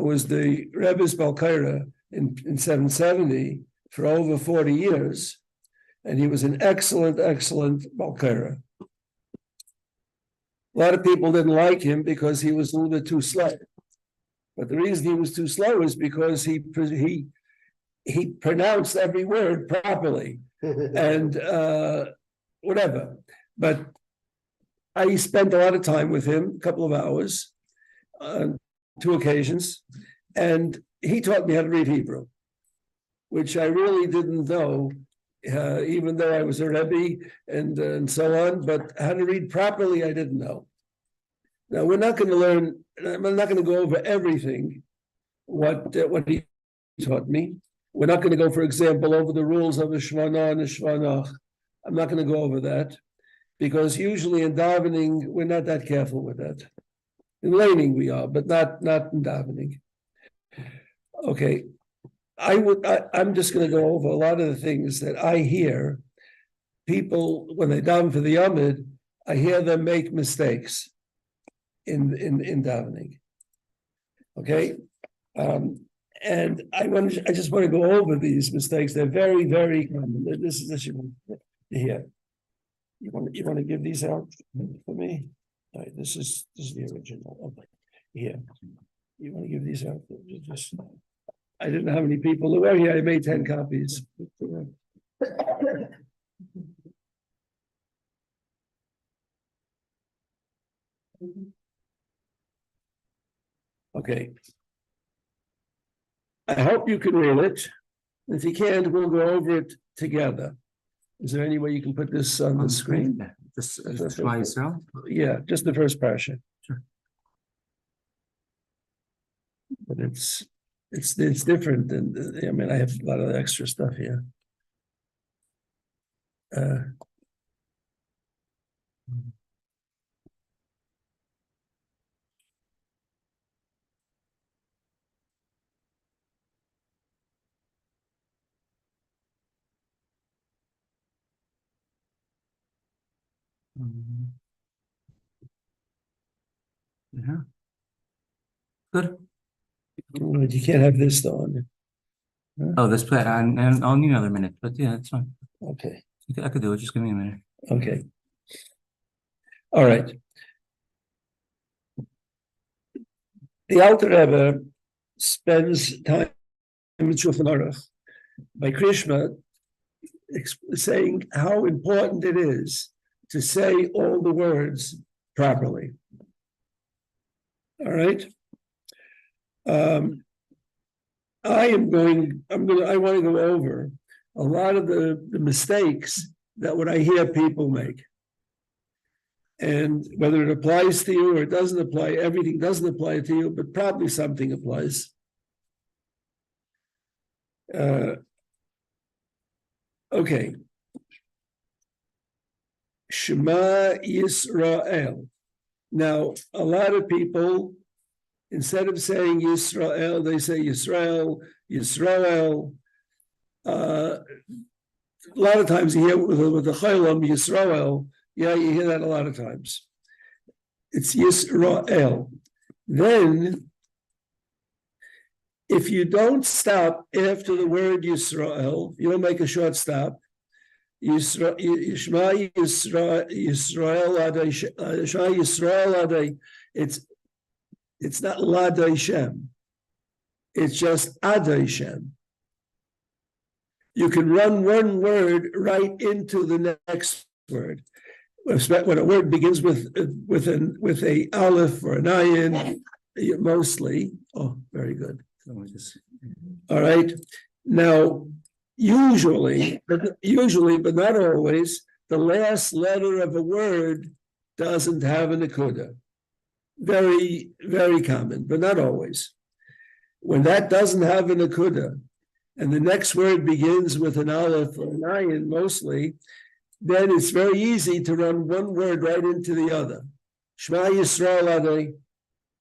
was the Rebbe's Balkaira in 770 for over 40 years, and he was an excellent Balkaira. A lot of people didn't like him because he was a little bit too slow. But the reason he was too slow is because he pronounced every word properly and whatever. But I spent a lot of time with him, a couple of hours, on 2 occasions, and he taught me how to read Hebrew, which I really didn't know, even though I was a Rebbe and so on, but how to read properly, I didn't know. Now, we're not going to learn, I'm not going to go over everything, what he taught me. We're not going to go, for example, over the rules of a Shvanah and a Shvanach. I'm not going to go over that, because usually in davening, we're not that careful with that. In learning we are, but not in davening. Okay, I'm just going to go over a lot of the things that I hear people, when they daven for the Yamid, I hear them make mistakes in davening. Okay, and I just want to go over these mistakes. They're very, very common. This you here. You want to give these out for me? All right, this is the original. Okay, here. You want to give these out? Just, I didn't know how many people there were here. I made 10 copies. Okay. I hope you can read it. If you can't, we'll go over it together. Is there any way you can put this on the screen? Just Shema Yisrael? Yeah, just the first parsha. Sure. But it's different than, I mean, I have a lot of extra stuff here. Yeah. Good. You can't have this though on Huh? Oh, this play, and I'll need another minute, but yeah, that's fine. Okay. I could do it. Just give me a minute. Okay. All right. The Alter Rebbe spends time in Shulchan Aruch by Krishna saying how important it is to say all the words properly. All right. I want to go over a lot of the mistakes that what I hear people make. And whether it applies to you or it doesn't apply, everything doesn't apply to you, but probably something applies. Okay. Shema Yisrael. Now, a lot of people, instead of saying Yisrael, they say Yisrael, Yisrael. A lot of times you hear with the Chaylam, Yisrael. Yeah, you hear that a lot of times. It's Yisrael. Then, if you don't stop after the word Yisrael, you don't make a short stop, Yisrael Adai, it's not Ladai Shem. It's just Adai Shem. You can run one word right into the next word. When a word begins with a aleph or an ayin, mostly. Oh, very good. All right. Now, usually, but not always, the last letter of a word doesn't have a nakuda. Very, very common, but not always. When that doesn't have a nakuda, and the next word begins with an aleph or an ayin, mostly, then it's very easy to run one word right into the other. Shema Yisrael Adai.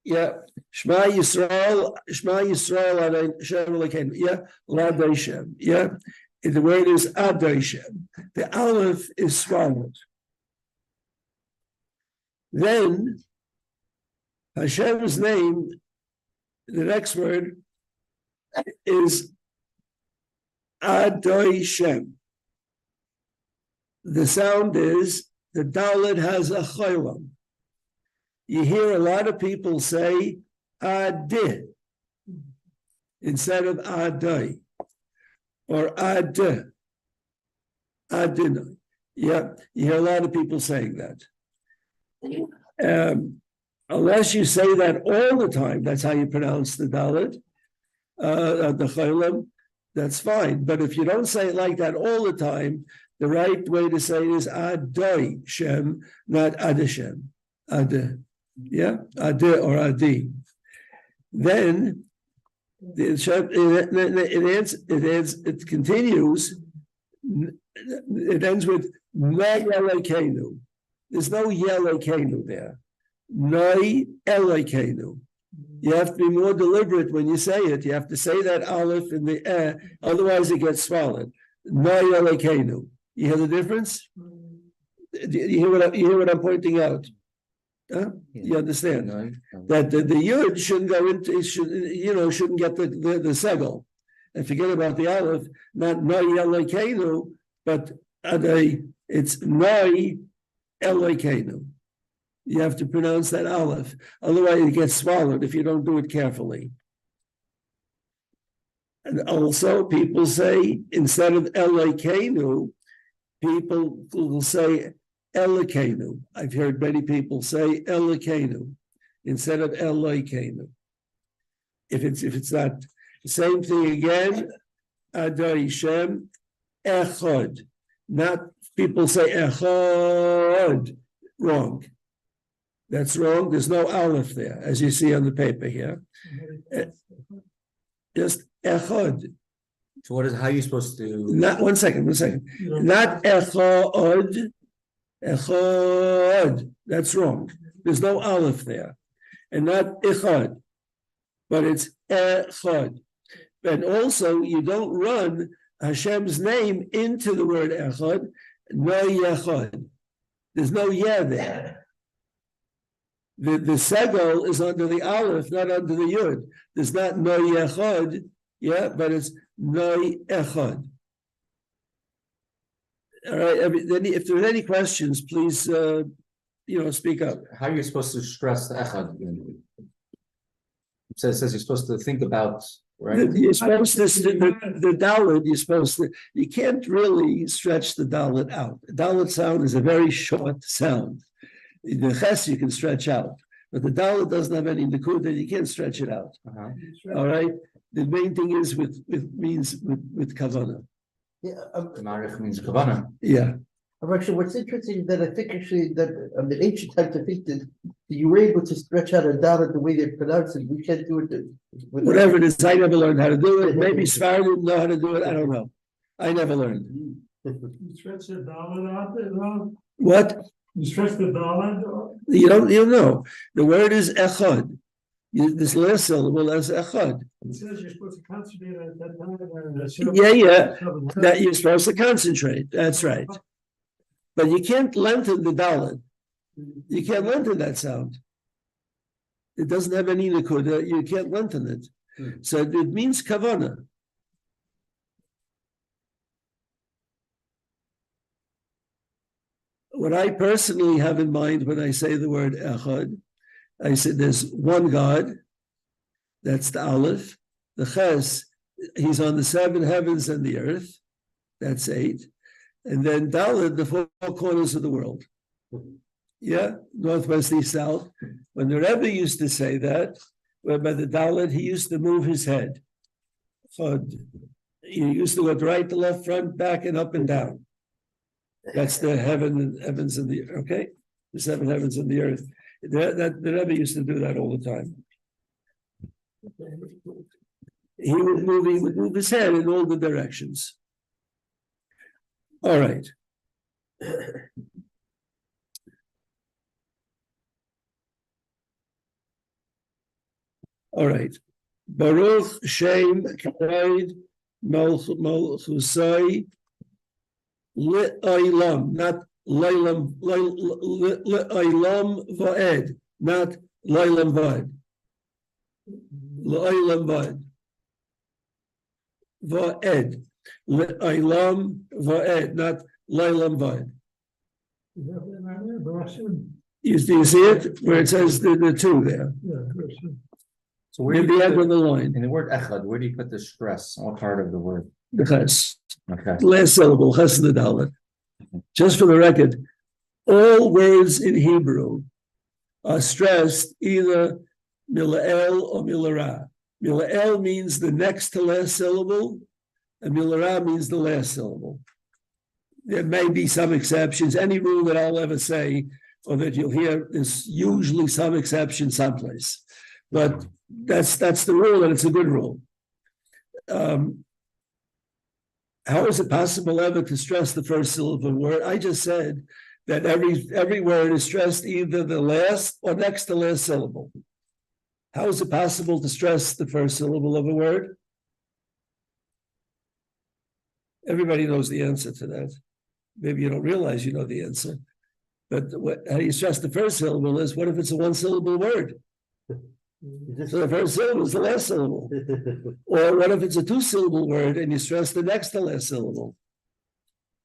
Yeah. Shema Yisrael Adai Shem Elokeinu. Yeah. Ladai Shem. Yeah. The word is Adai Shem. The aleph is swallowed. Then Hashem's name The next word is Adoi Shem. The sound is the Dalet has a chaylam. You hear a lot of people say Adih instead of Adai or Adih. Adinai. Yeah, you hear a lot of people saying that. Unless you say that all the time, that's how you pronounce the Dalet, the chaylam, that's fine. But if you don't say it like that all the time, the right way to say it is Adai Shem, not Adishem. Adih. Yeah, Adih or Adi. Then it continues. It ends with Noi Elokeinu. There's no Yelokenu there. Noi Elokeinu. You have to be more deliberate when you say it. You have to say that aleph in the otherwise it gets swallowed. Noi Elokeinu. You hear the difference? You hear what I'm pointing out? Huh? You understand that the yud shouldn't go into shouldn't get the segel, and forget about the aleph. Not Noi Elokeinu, but it's Noi Elokeinu. You have to pronounce that aleph, otherwise it gets swallowed if you don't do it carefully. And also, people say instead of Elokeinu, people will say Elokeinu. I've heard many people say Elokeinu instead of Elokeinu. If it's not the same thing again, Adai Shem Echad. Not people say Echad. Wrong. That's wrong. There's no aleph there, as you see on the paper here. Just Echad. So how are you supposed to? Not one second. Not Echad. Echad. That's wrong. There's no aleph there. And not Echad. But it's Echad. And also, you don't run Hashem's name into the word Echad. No Yechad. There's no Yeh there. The segel is under the aleph, not under the yud. There's not no Yechad, yeah, but it's no Echad. All right. If there are any questions, please, speak up. How are you supposed to stress the echad? It says you're supposed to think about, right? You're supposed to the dalet. You can't really stretch the dalet out. The dalet sound is a very short sound. The ches you can stretch out, but the dalet doesn't have any nekuda. You can't stretch it out. All right. The main thing is with kavanah. Yeah, Marich means kavanah. Yeah. Actually, what's interesting that I think that the ancient times I think that you were able to stretch out a dalet the way they pronounce it. We can't do it. Whatever it is, I never learned how to do it. Maybe Sfar didn't know how to do it. I don't know. I never learned. You stretch the dalet out. What? You stretch the dalet. You don't know. The word is echad. This last syllable is echad. It says you're supposed to concentrate at that time. That you're supposed to concentrate. That's right. But you can't lengthen the dalet. You can't lengthen that sound. It doesn't have any nekuda. You can't lengthen it. So it means kavanah. What I personally have in mind when I say the word echad, I said there's one God. That's the aleph. The ches, he's on the 7 heavens and the earth. That's 8. And then Dalet, the 4 corners of the world. Yeah, northwest, east, south. When the Rebbe used to say that, by the Dalet, he used to move his head. Chod. He used to go right to left, front, back, and up and down. That's the heavens and the okay, the 7 heavens and the earth. The Rebbe used to do that all the time. He would move his head in all the directions. All right. All right. Baruch Shem Kavod Malchusai Le'olam, not Le'olam Va'ed, not Le'olam Va'ed. L'olam va'ed. Va'ed. L'olam va'ed, not l'olam va'ed. Do you see it? Where it says the two there, So where near do you the put end of the line, in the word echad, where do you put the stress? What part of the word? the ches. Okay. Last syllable, ches and the dalet. Just for the record, all words in Hebrew are stressed either mila'el or milara. Mila'el means the next to last syllable, and milara means the last syllable. There may be some exceptions. Any rule that I'll ever say, or that you'll hear, is usually some exception someplace. But that's the rule, and it's a good rule. How is it possible ever to stress the first syllable of a word? I just said that every word is stressed either the last or next to last syllable. How is it possible to stress the first syllable of a word? Everybody knows the answer to that. Maybe you don't realize you know the answer. But how you stress the first syllable is, what if it's a one-syllable word? So the first syllable is the last syllable. Or what if it's a two-syllable word and you stress the next to last syllable?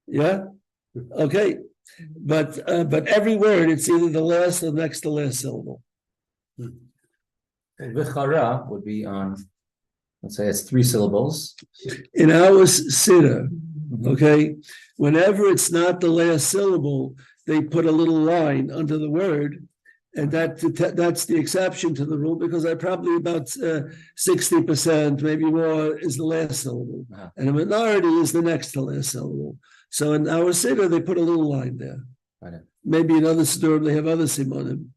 Yeah? Okay. But every word, it's either the last or next to last syllable. Vichara would be on, let's say it's 3 syllables. In our siddur, okay, whenever it's not the last syllable, they put a little line under the word, and that's the exception to the rule, because I probably about 60%, maybe more, is the last syllable, and a minority is the next to last syllable. So in our siddur, they put a little line there. Maybe in other siddur they have other simonim,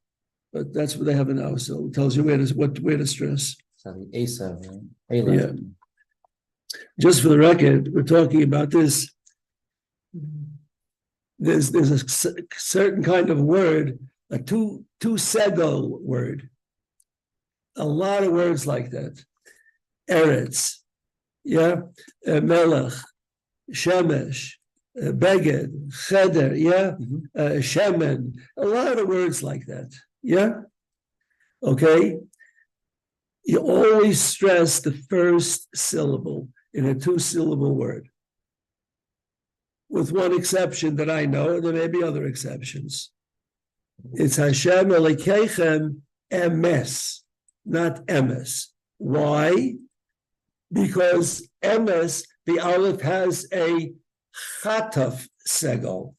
but that's what they have in our siddur. It tells you where to stress. So the Asa, right? Yeah. Just for the record, we're talking about this. There's a certain kind of word, a two segel word. A lot of words like that. Eretz, yeah, melech, shemesh, beged, cheder, yeah, shemen. A lot of words like that, yeah. Okay. You always stress the first syllable in a 2-syllable word. With one exception that I know, and there may be other exceptions. It's Hashem Elokeichem emes, not emes. Why? Because emes, the aleph has a chataf segel.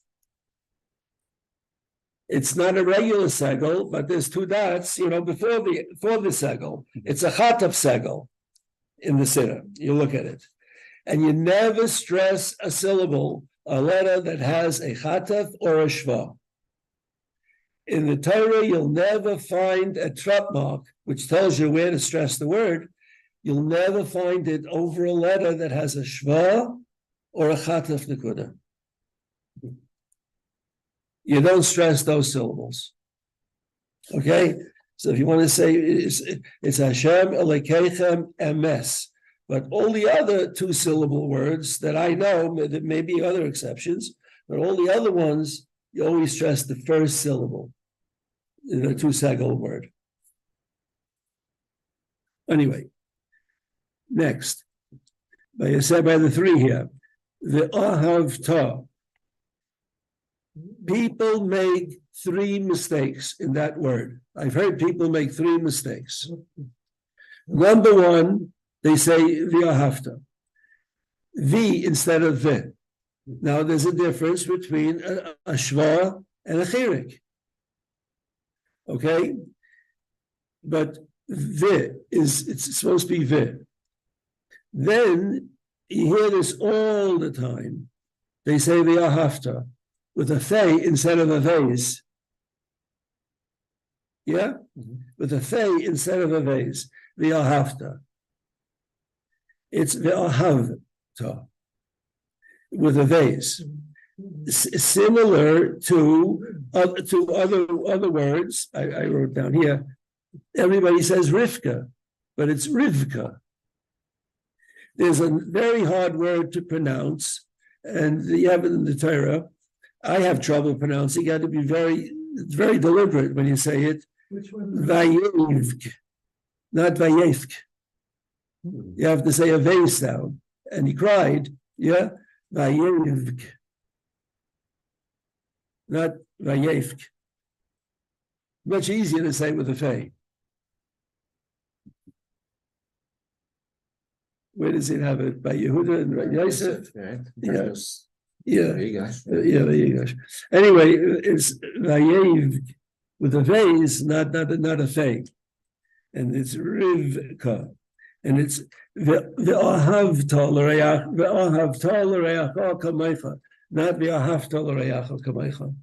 It's not a regular segel, but there's 2 dots, before the segel. It's a chataf segel in the siddur. You look at it. And you never stress a syllable, a letter that has a chataf or a shva. In the Torah, you'll never find a trap mark, which tells you where to stress the word. You'll never find it over a letter that has a shva or a chataf nekuda. You don't stress those syllables. Okay? So if you want to say it's Hashem Elokeichem emes, but all the other 2-syllable words that I know, there may be other exceptions, but all the other ones, you always stress the first syllable in a 2-segel word. Anyway, next, by the 3 here, the ahav ta. People make 3 mistakes in that word. I've heard people make 3 mistakes. Number 1, they say v'ahavta, the instead of the. Now there's a difference between a shva and a chirik. Okay, but it's supposed to be the. Then you hear this all the time. They say v'ahavta with a thay instead of a vase. Yeah, with a thay instead of a vase. V'ahavta. It's v'ahavta with a vase. Similar to other words, I wrote down here. Everybody says Rivka, but it's Rivka. There's a very hard word to pronounce, and you have it in the Torah. I have trouble pronouncing. You got to be very deliberate when you say it. Which one? Vayivk. not vayefk. You have to say a vay sound. And he cried, yeah, vayevk, not vayefk. Much easier to say with a fay. Where does it have it? By Yehuda and Rabbi Yosef? Yeah. Yeah. There you go. Yeah, there you go. Anyway, it's vayev with a vase, not a fay, and it's rivka, and it's ve'ahavta l'reyacha kamecha, not ve'ahavta l'reyacha kamecha.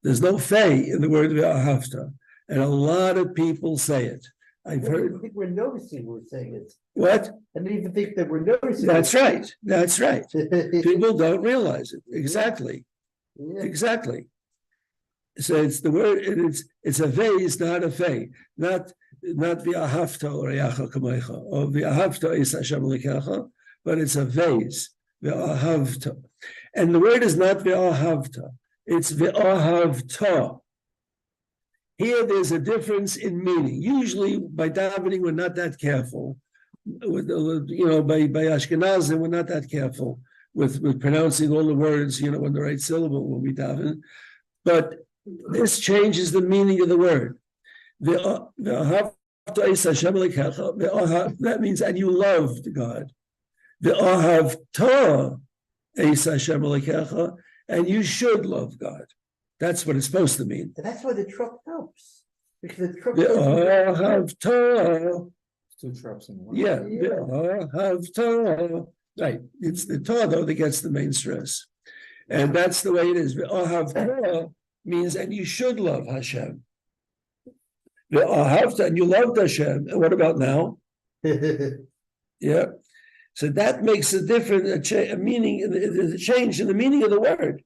There's no fay in the word ve'ahavta, and a lot of people say it. I've heard. I think we're noticing we're saying it. What? I don't even think that we're noticing. That's right. That's right. right. People don't realize it. Exactly. Yeah. Exactly. So it's the word. It's a vase, not a fay. Not v'ahavta l'reyacha kamecha or v'ahavta is Hashem l'kecha, but it's a vase v'ahavta, and the word is not v'ahavta. It's v'ahavta. Here, there's a difference in meaning. Usually, by davening, we're not that careful. With by Ashkenazim, we're not that careful with pronouncing all the words, on the right syllable when we daven. But this changes the meaning of the word. That means, and you loved God. And you should love God. That's what it's supposed to mean. And that's why the truck helps. Because the truck Two trucks in one. Yeah. Right. It's the Torah, though, that gets the main stress. And that's the way it is. Torah means, and you should love Hashem. And you loved Hashem. And what about now? Yeah. So that makes a difference, a meaning, the change in the meaning of the word.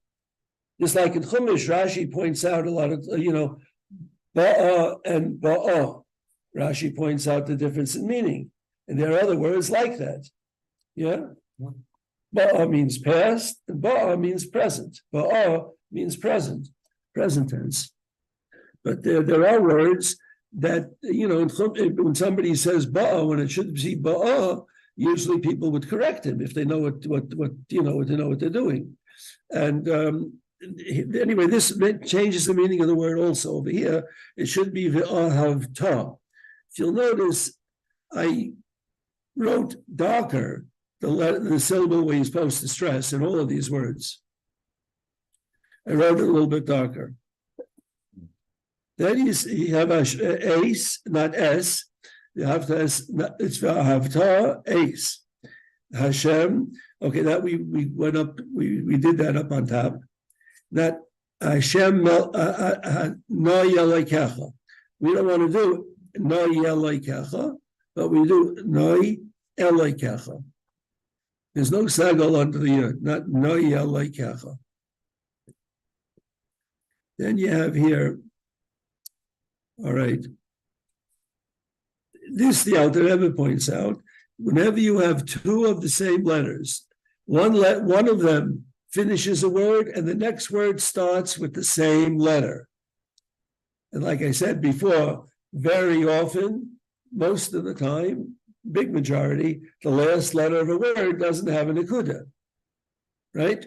Just like in Chumash, Rashi points out a lot of, ba'a and ba'a. Rashi points out the difference in meaning. And there are other words like that. Yeah? Ba'a means past, and ba'a means present. Ba'a means present tense. But there are words that, when somebody says ba'a, when it should be ba'a, usually people would correct him if they know what they're doing. And anyway, this changes the meaning of the word also. Over here, it should be v'ahavta. If you'll notice, I wrote darker the syllable where you're supposed to stress in all of these words. I wrote it a little bit darker. Then you have ace, not s. You have to it's v'ahavta ace. Hashem. Okay, that we went up. We did that up on top. That Hashem no yelekecha. We don't want to do no yelekecha, but we do no elekecha. There's no sagal under the yud, not no yelekecha. Then you have here. All right. This the Alter Rebbe points out. Whenever you have two of the same letters, one of them finishes a word, and the next word starts with the same letter. And like I said before, very often, most of the time, big majority, the last letter of a word doesn't have a nekuda, right?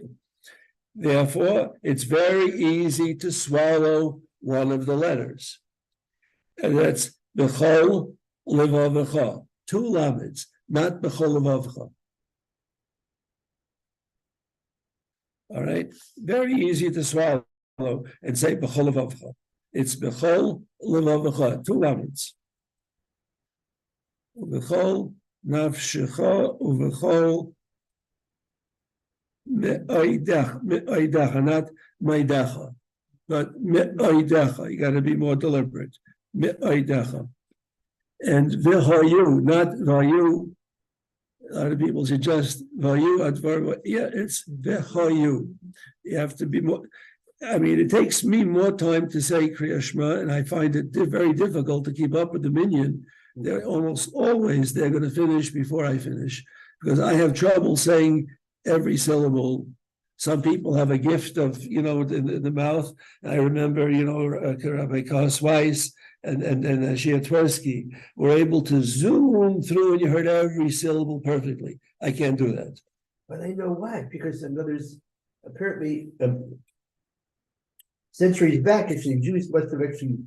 Therefore, it's very easy to swallow one of the letters. And that's b'chol levavecha, two lameds, not b'chol levavecha. All right, very easy to swallow and say b'chol levavecha. It's b'chol levavecha, two lameds. B'chol nafshecha uv'chol me'oidecha, not meidecha, but me'oidecha. You got to be more deliberate. Me'oidecha. And v'hayu, not vayu. A lot of people suggest vayu advar. Yeah, it's v'hayu. You have to be more. I mean, it takes me more time to say Kriya Shema, and I find it very difficult to keep up with the minyan. They're almost always they're going to finish before I finish, because I have trouble saying every syllable Some people have a gift of, in the mouth. I remember, Rabbi Zaetz and Shiatwersky were able to zoom through and you heard every syllable perfectly. I can't do that. But I know why, because there's apparently centuries back, actually, Jews must have actually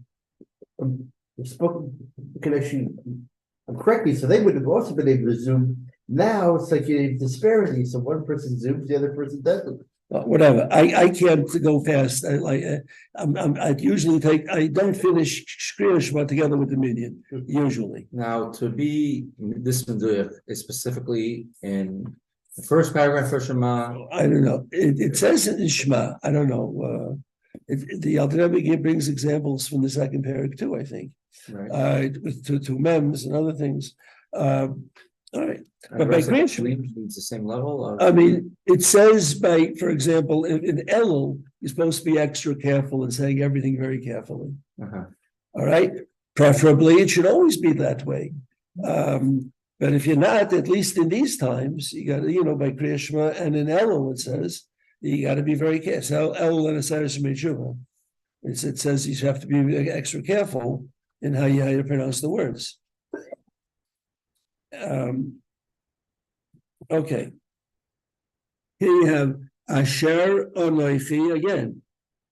spoken correctly, so they would have also been able to zoom. Now it's like you have disparity, so one person zooms, the other person doesn't. Whatever. I can't go fast. I usually I don't finish Shkriya Shema together with the minion, usually. Now, to be this Meduach is specifically in the first paragraph for Shema. I don't know. It says it in Shema. I don't know. The Alter Rebbe brings examples from the second paragraph too, I think. Right. With two mems and other things. All right. But by It's Grishma, the same level of. I mean, it says for example, in Elul, you're supposed to be extra careful in saying everything very carefully. Uh-huh. All right. Preferably, it should always be that way. But if you're not, at least in these times, you got to, by Krishma and in Elul, it says you got to be very careful. So Elul and Aseres Mechuvah, it says you have to be extra careful in how you pronounce the words. Okay. Here you have Asher Anoichi again,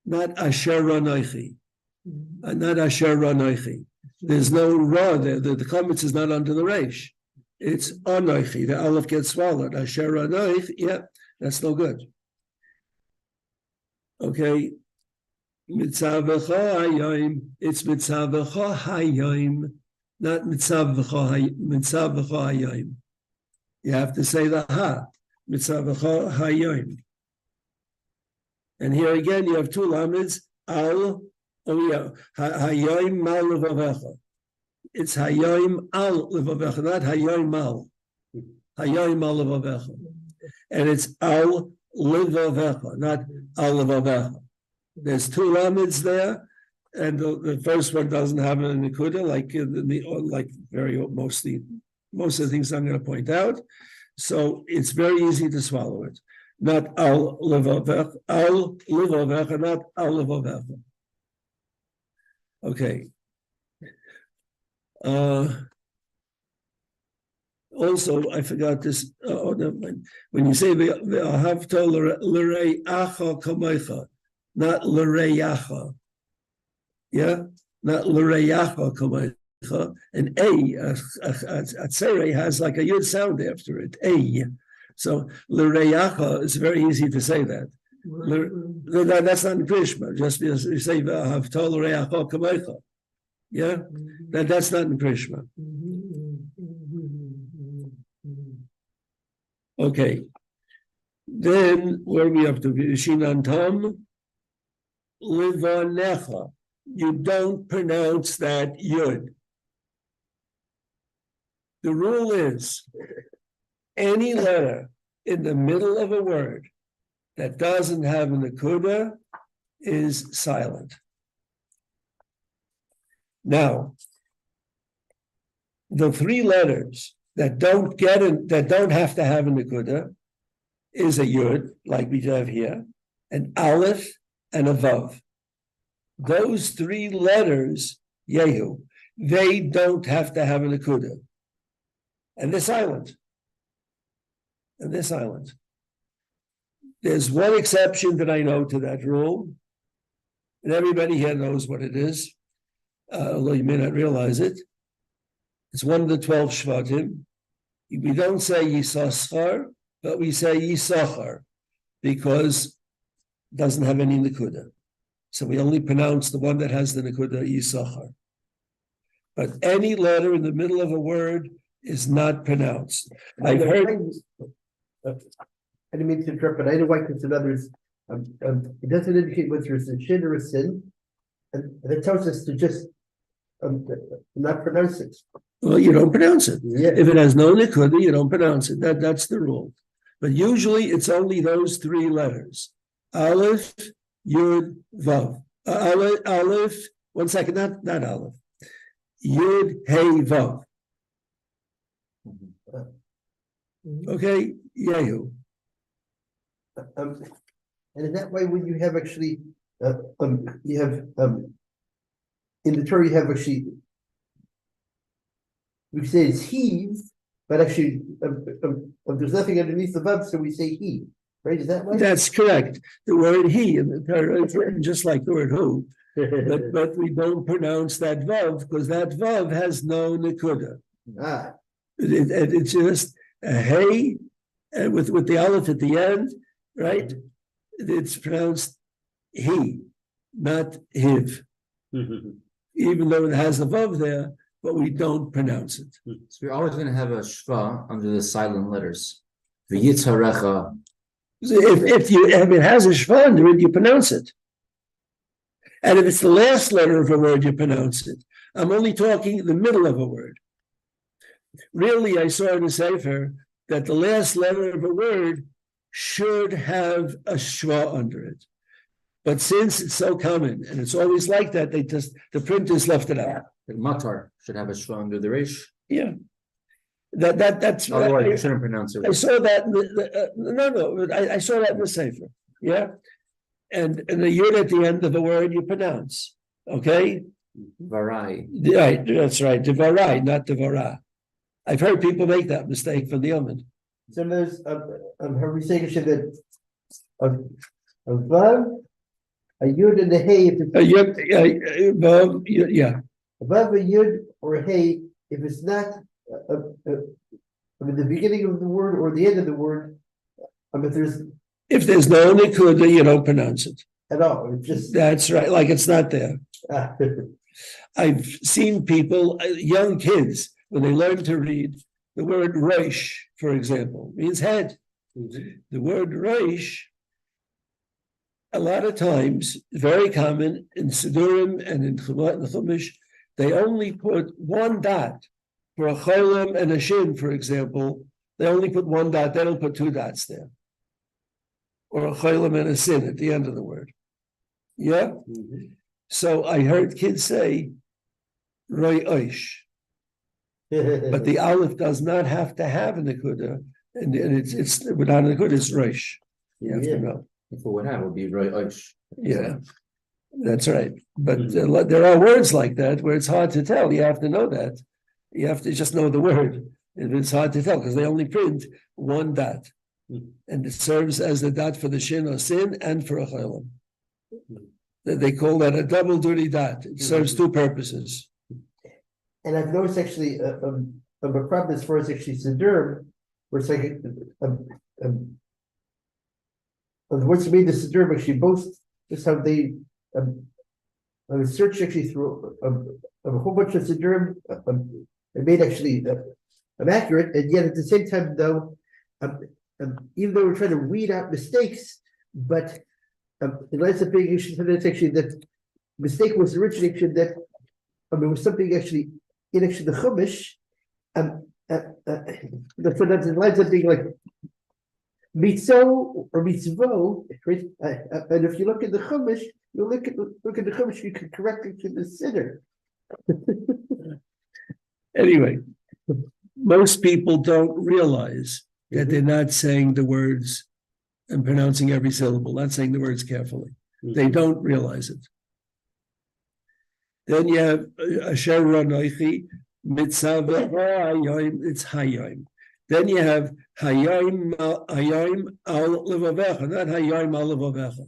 not Asher Anoichi, not Asher Anoichi. There's no ra there. The comments is not under the resh. It's Anoichi. The aleph gets swallowed. Asher Anoichi. Yeah, that's no good. Okay. Mitzavecha Hayom. It's Mitzavecha Hayom. Not Mitzavecha Hayom. You have to say the ha. Mitzavecha Hayom. And here again, you have two lameds. Al. Oh yeah. Hayom mal levavecha. It's Hayom al levavecha, not Hayom mal. Hayom mal levavecha. And it's al levavecha, not al levavecha. There's two lameds there. And the first one doesn't have a nekuda, most of the things I'm going to point out. So it's very easy to swallow it. Not al levavecha, not al levavecha. Okay. Also, I forgot this. Never mind. When you say v'ahavta l're'acha kamecha, not l're'acha. Yeah, not l're'acha kamecha. And atzere has like a yud sound after it. So l're'acha is very easy to say that. That's not in Krishma. Just because you say v'ahavta l're'acha kamecha. Yeah, that's not in Krishma. Okay. Then where are we up to? Shinantam Livanecha. You don't pronounce that yud. The rule is any letter in the middle of a word that doesn't have an akuda is silent. Now, the three letters that don't have to have an akuda is a yud, like we have here, an aleph, and a vav. Those three letters, yehu, they don't have to have an akuda, and they're silent. There's one exception that I know to that rule, and everybody here knows what it is, although you may not realize it. It's one of the 12 Shvatim. We don't say Yisachar, but we say Yisachar because it doesn't have any Nakuda. So we only pronounce the one that has the Nakuda, Yisachar. But any letter in the middle of a word is not pronounced. I've heard. I didn't mean to interrupt, but I know why because in others, it doesn't indicate whether it's a shin or a sin, and it tells us to just not pronounce it. Well, you don't pronounce it. Yeah. If it has no nikuda, you don't pronounce it. That's the rule. But usually it's only those three letters. Aleph, Yud, Vav. Aleph, one second, not Aleph. Yud, Hey, Vav. Okay, Yehu. And in that way, when you have actually, you have, in the Torah, you have actually, we say it's heave, but actually, there's nothing underneath the vav, so we say he, right? Is that right? That's correct. The word he in the Torah is written just like the word who, but we don't pronounce that vav because that vav has no nekuda. Ah, It's just a hey, and with the aleph at the end, right? It's pronounced he, not hiv, even though it has the vav there, but we don't pronounce it. So you're always going to have a shva under the silent letters. V'yitzarecha. If it has a shva under it, you pronounce it. And if it's the last letter of a word, you pronounce it. I'm only talking the middle of a word. Really, I saw in a sefer that the last letter of a word should have a shva under it. But since it's so common and it's always like that, the printers left it out. The matar should have a shva under the resh. Yeah. That's Otherwise, you shouldn't pronounce it. I saw that. I saw that in the sefer. Yeah, and the yud at the end of the word you pronounce. Okay, Varai. right. That's right. Devarai, not devara. I've heard people make that mistake from the Yomid. so there's, how we say that, a vav, a yud and a hey, if it's Yeah, above a yud or a hey, if it's not, the beginning of the word or the end of the word, if if there's there's no nikuda, you don't pronounce it. at all, it's just. That's right. Like it's not there. Ah, I've seen people, young kids, when they learn to read, the word roish, for example, means head. The word roish, a lot of times, very common in Sidurim and in Chumash, they only put one dot. For a cholam and a shin, for example, they only put one dot, they don't put two dots there. Or a cholam and a sin at the end of the word. Yeah? So I heard kids say, Roy Oish. But the aleph does not have to have a nekuda, and it's without a nekuda, it's Roish. You have to know. If it would have, it would be Roy Oish. Yeah, that's right. But there are words like that where it's hard to tell. You have to know that. You have to just know the word. And it's hard to tell because they only print one dot. And it serves as the dot for the shin or sin and for a cholam. They call that a double duty dot. It serves two purposes. And I've noticed actually a problem as far as actually Sidurim, where it's like what's made the Sidurim actually both just how they I was searching actually through a whole bunch of Sidurim. It made actually accurate, and yet at the same time, though, even though we're trying to weed out mistakes, but it lies a big issue that actually that mistake was originally actually that it was something actually in actually the Chumash, so that it lines up being like mitzo or mitzvo, right? And if you look at the Chumash, you look at the Chumash, you can correct it to the sinner. Anyway, most people don't realize that they're not saying the words and pronouncing every syllable, not saying the words carefully. They don't realize it. Then you have Asher Ronoichi, Mitzvah, it's Hayim. Then you have Hayim al Levavecha, not Hayim al Levavecha,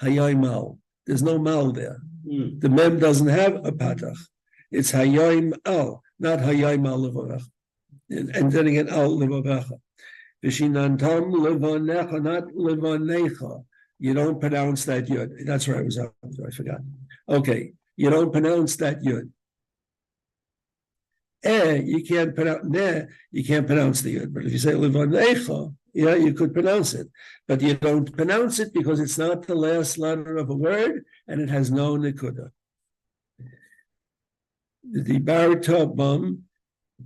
Hayim al. There's no mal there. The mem doesn't have a patach. It's Hayim al, not Hayim al Levavecha. And then again, al Levavecha. Vishinantam Levanecha, not Levanecha. You don't pronounce that yud. That's where I was up. I forgot. Okay. You don't pronounce that yud. You can't pronounce you can't pronounce the yud. But if you say levanecha, yeah, you could pronounce it. But you don't pronounce it because it's not the last letter of a word and it has no nekuda. The Baratobam,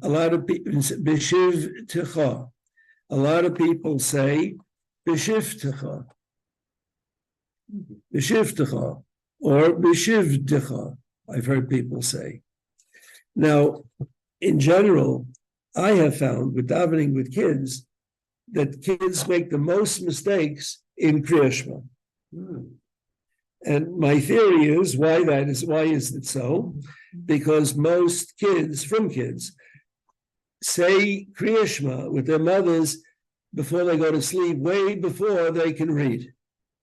a lot of people Bishiv Techa. A lot of people say Bishiv Techa. Bishiv Techa. Or B'shivdecha, I've heard people say. Now, in general, I have found with davening with kids that kids make the most mistakes in Kriya Shema. And my theory is why is it so? Because most kids say Kriya Shema with their mothers before they go to sleep, way before they can read.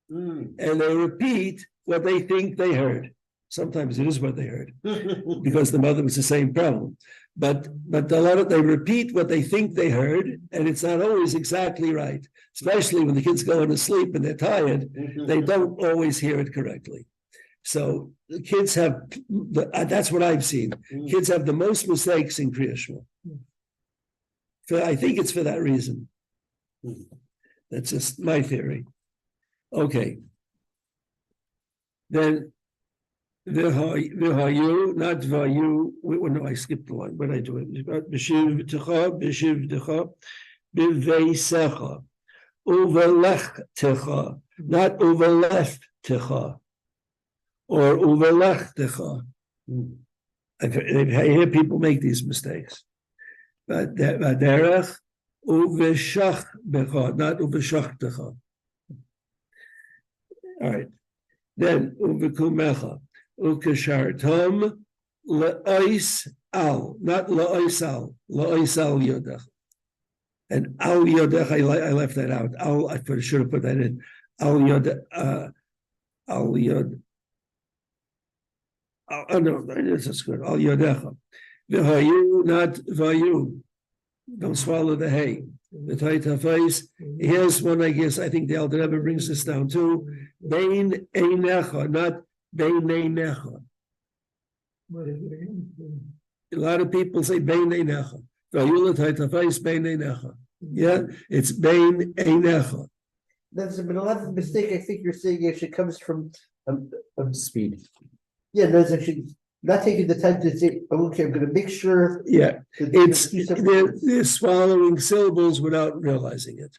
And they repeat what they think they heard. Sometimes it is what they heard, because the mother was the same problem. But a lot of they repeat what they think they heard, and it's not always exactly right. Especially when the kids go to sleep and they're tired, they don't always hear it correctly. So the kids have that's what I've seen. Kids have the most mistakes in Kriya Shema. I think it's for that reason. That's just my theory. Okay. Then V'hayu, not Vayu. No, I skipped the line. What did I do? B'shiv decha, b'veisecha, uvelech-techa, not uvelech-techa, or uvelech-techa. I hear people make these mistakes. But derech uveshach becha, not uveshach-techa. All right. Then uvekumecha. Ukashartom le'ois al, not le'ois al yodech. And al yodech, I left that out. Al, I should have put that in. Al yod, al yod. Oh no, that's good. Al yodecha. V'hayu, not vayu. Don't swallow the hay. The Hatzvi-Bais. Here's one, I guess. I think the Alter Rebbe brings this down too. Bein einecha, not bein einecha. A lot of people say bein einecha. Vayulat Hatzvi-Bais bein einecha. Yeah, it's bein einecha. That's been a lot of the mistake. I think you're saying actually comes from Speed. Yeah, no, it's actually not taking the time to say, okay, I'm going to make sure. Yeah, they're swallowing syllables without realizing it.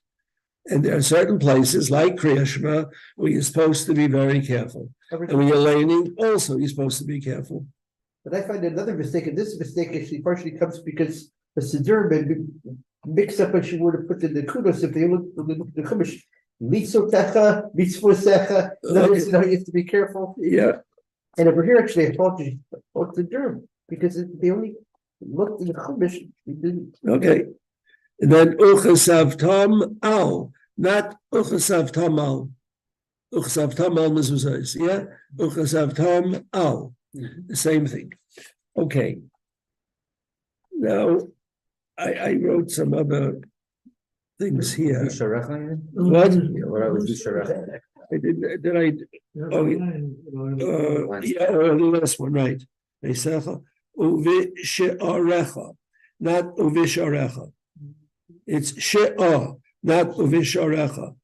And there are certain places like Kriya Shema where you're supposed to be very careful. And when you're learning, also you're supposed to be careful. But I find another mistake, and this mistake actually partially comes because the Siddur mix up what you would have put in the kudos if they look at the Chumash. Mitzotecha, mitzvosecha. You have to be careful. Yeah. And over here, actually, I thought the Durham because they only looked in the Chumash. Okay. And then Uchasav Tam Al, not Uchasav Tam Al. Uchasav Tam Al Mezuzos. Yeah? Uchasav Tam Al. The same thing. Okay. Now, I wrote some other things here. What? What I was Dusharecha. I did I? Oh, yeah, the last one, right? Uvisharecha, not uvisharecha. It's she'ah, not uvisharecha.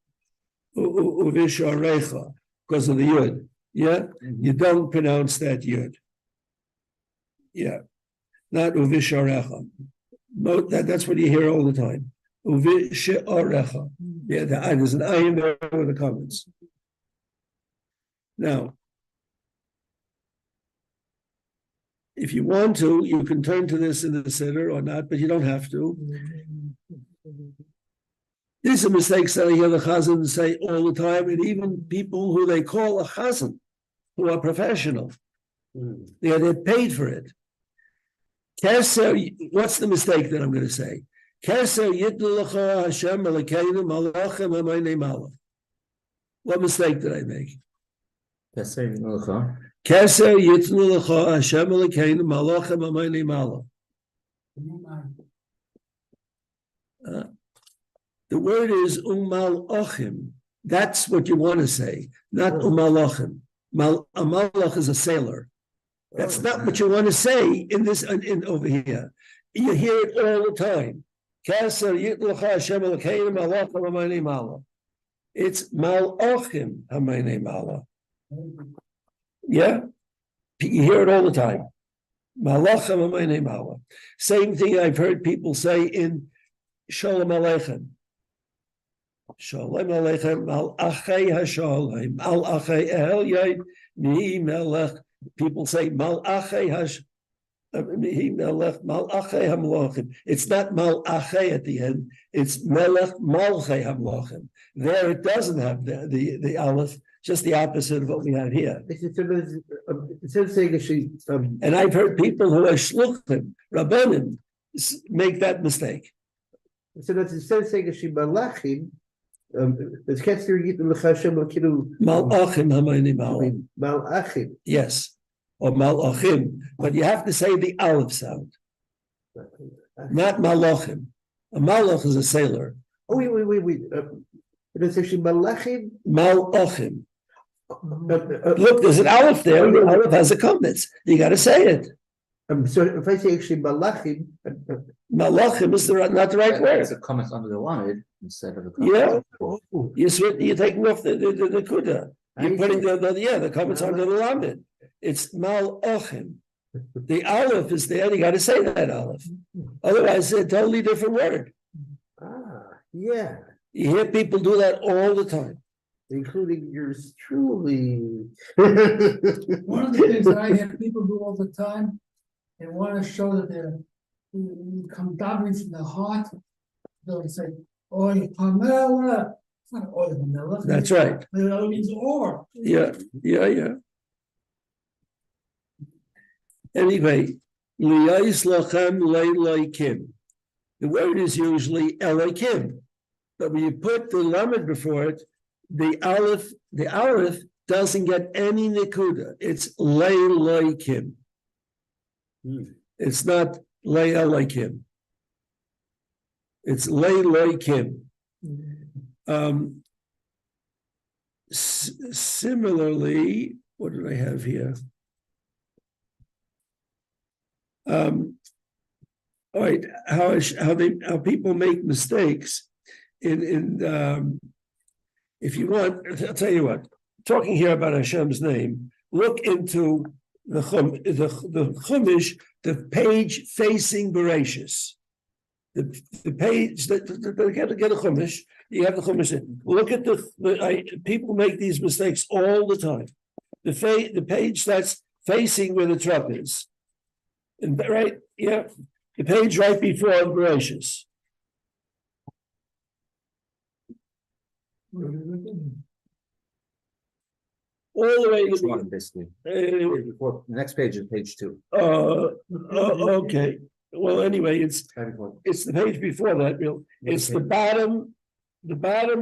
Uvisharecha, because of the yud. Yeah, you don't pronounce that yud. Yeah, not uvisharecha. That's what you hear all the time. Uvisharecha. Yeah, there's an ayin there with the comments. Now, if you want to, you can turn to this in the siddur or not, but you don't have to. These are mistakes that I hear the chazan say all the time, and even people who they call a chazan, who are professional. They're paid for it. Keser, what's the mistake that I'm going to say? Keser yitnu l'cha Hashem Elokeinu malachim hamayne malach. What mistake did I make? Keser yitnu l'cha. Keser yitnu l'cha Hashem Elokeinu malachim hamayne malach. The word is umalachim. That's what you want to say, not umalachim. A malach is a sailor. That's not what you want to say in this over here. You hear it all the time. It's malachim hamayne malach. Yeah, you hear it all the time. Malachim hamayne malach. Same thing I've heard people say in Shalom Aleichem. Shalom Aleichem malachei hashalom malachei el yai mi melech. People say malachei hash. It's not malachei at the end. It's melech malchei hamlochim. There it doesn't have the aleph. just the opposite of what we have here. Instead of saying actually, And I've heard people who are shluchim, rabbanim, make that mistake. so that's instead of saying actually malachim, it's can't still get the Hashem Kilu Malachim hamayni ma'al. malachim. Yes, or malachim, but you have to say the aleph sound, not malachim. A malach is a sailor. Oh wait. It's actually malachim. Malachim. Look, there's an aleph there. The aleph has a comments. You got to say it. So if I say actually malachim, Malachim is not the right word. It's a comment under the lamed instead of a comment. Yeah, you're taking off the kuda. You're putting the comments under the lamed. It's malachim. The aleph is there. You got to say that aleph. Otherwise, it's a totally different word. Yeah, You hear people do that all the time. including yours truly. One of the things that I hear people do all the time, they want to show that they're come davening from the heart. They'll say, "Oy Pamela." It's not oy Pamela. That's right. The other means or. Yeah. Anyway, liyais lachem leikim. The word is usually elikim, but when you put the lamed before it, the aleph doesn't get any nikuda. It's leikim. It's not leikim. It's leikim. Similarly, what did I have here? All right, how people make mistakes in if you want, I'll tell you what. Talking here about Hashem's name, look into the Chumash, the page facing Bereshis. The page that get a Chumash, you have the Chumash in. Look at people make these mistakes all the time. The page that's facing where the truck is. And right, yeah, the page right before Bereshis. All the way Which to one, basically? the Next page is page 2. okay. Well, anyway, it's the page before that. It's the bottom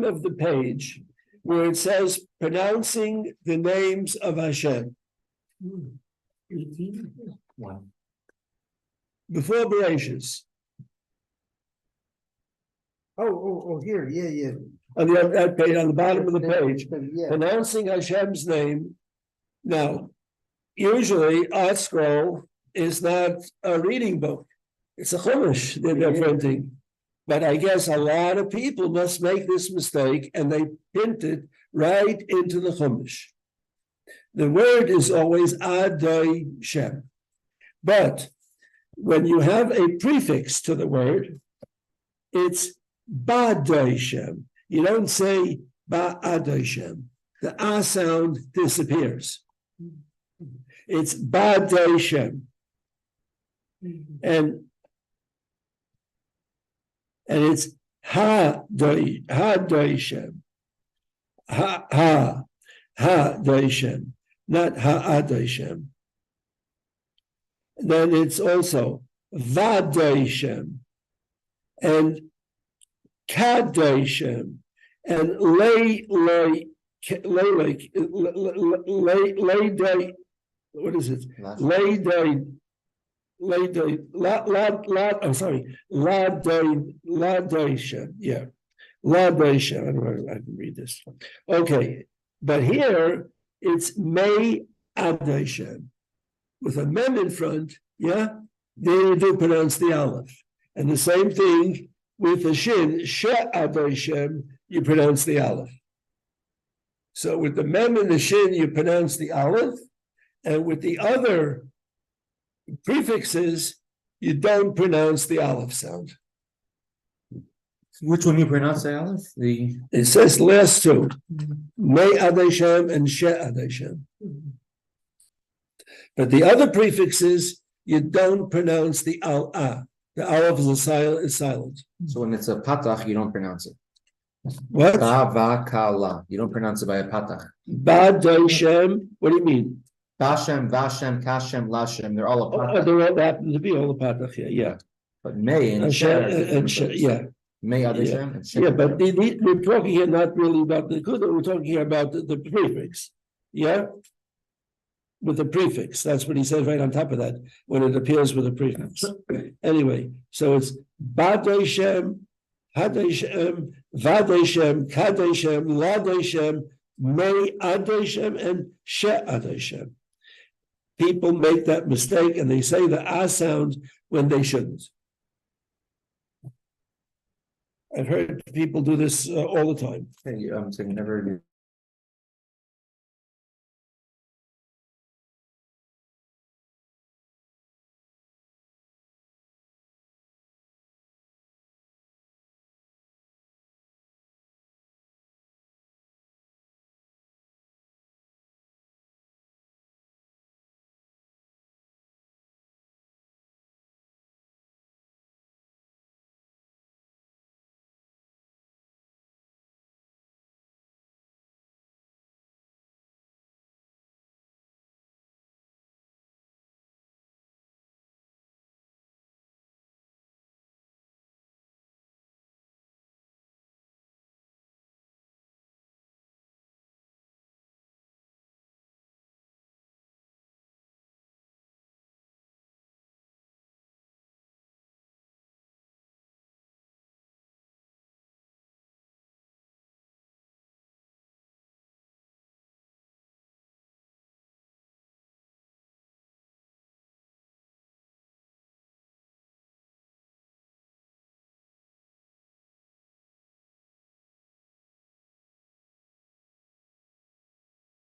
of the page where it says pronouncing the names of Hashem. 1. Before Bereshis. Oh, here, yeah. On that page, on the bottom of the page, Yeah. pronouncing Hashem's name. Now, usually Art Scroll is not a reading book. It's a Chumash that they're printing. But I guess a lot of people must make this mistake and they print it right into the Chumash. The word is always Adai Shem. But when you have a prefix to the word, it's Badai Shem. You don't say Ba'adai Shem. The A sound disappears. It's Badai Shem. And it's Ha-Dai Shem. Ha-Dai Shem. Not Ha-Adai Shem. Then it's also Vadai Shem. And Kadai Shem. And Lay, what is it? Ladai, yeah. Ladai, I don't know if I can read this. Okay, but here it's May Adai with a mem in front, yeah, they do pronounce the aleph. And the same thing with the shin, She Adai, you pronounce the aleph. So with the mem and the shin, you pronounce the aleph, and with the other prefixes, you don't pronounce the aleph sound. Which one you pronounce, Aleph? It says last two, May Adai and She Adai. But the other prefixes, you don't pronounce the al-a. The aleph is silent. So when it's a patach, you don't pronounce it. What? Bavakala. You don't pronounce it by a patach. Badoshem, what do you mean? Bashem, Vashem, Kashem, Lashem. They're all a Oh, patach. they all happen to be all the patach here, yeah. But May and And Shem are and different She- words. yeah, May Adeshem and Shem. yeah, but we're talking here not really about the kuda, we're talking here about the prefix, yeah? With the prefix, that's what he says right on top of that, when it appears with a prefix. Anyway, so it's Badeshem, Hadeshem, Vadeshem, Kadeshem, Ladeshem, May Adeshem, and She Adeshem. People make that mistake and they say the ah sound when they shouldn't. I've heard people do this all the time. I'm saying never